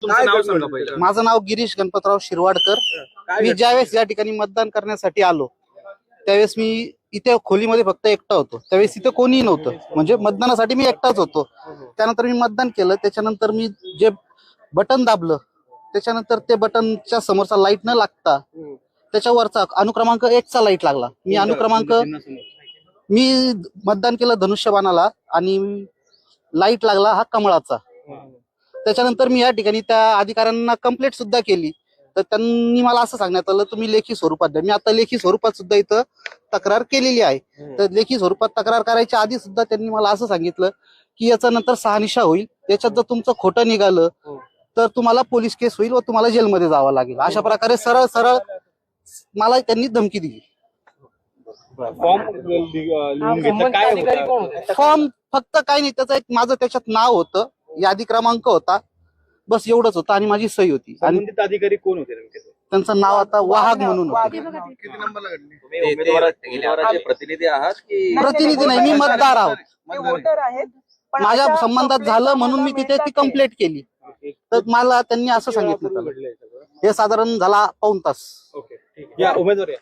तुमचं नाव सांगा पहिलं. माझं नाव गिरीश गणपतराव शिरवाडकर. मी ज्यावेळेस या ठिकाणी मतदान करण्यासाठी आलो त्यावेळेस मी इथे खोलीमध्ये फक्त एकटा होतो. त्यावेळेस इथे कोणीही नव्हतं, म्हणजे मतदानासाठी मी एकटाच होतो. त्यानंतर मी मतदान केलं. त्याच्यानंतर मी जे बटन दाबलं, त्याच्यानंतर ते बटनच्या समोरचा लाईट न लागता त्याच्यावरचा अनुक्रमांक 1चा लाईट लागला. मी मतदान केलं धनुष्यबाणाला आणि लाईट लागला हा कमळाचा. त्याच्यानंतर मी या ठिकाणी त्या अधिकाऱ्यांना कंप्लेंट सुद्धा केली, तर त्यांनी मला असं सांगण्यात आलं तुम्ही लेखी स्वरूपात द्या. मी आता लेखी स्वरूपात सुद्धा इथं तक्रार केलेली आहे. तर लेखी स्वरूपात तक्रार करायच्या आधी सुद्धा त्यांनी मला असं सांगितलं की याचा नंतर शहानिशा होईल, याच्यात जर तुमचं खोटं निघालं तर तुम्हाला पोलीस केस होईल व तुम्हाला जेलमध्ये जावं लागेल. अशा प्रकारे सरळ सरळ मला त्यांनी धमकी दिली. फॉर्म फक्त काही नाही, त्याचं एक माझं त्याच्यात नाव होतं, यादी क्रमांक होता, बस एवढंच होतं आणि माझी सही होती. आणि अधिकारी कोण होते नेमके? त्यांचं नाव आता वाहक म्हणून होते. उमेदवाराचे प्रतिनिधी आहात की प्रतिनिधी नाही, मी मतदार आहोत. वोटर आहेत. पण माझ्या अशा संबंधात झालं म्हणून मी तिथे ती कंप्लेंट केली. तर मला त्यांनी असं सांगितलं हे साधारण झाला 1 पाऊण तास. ओके, ठीक आहे. या उमेदवार या.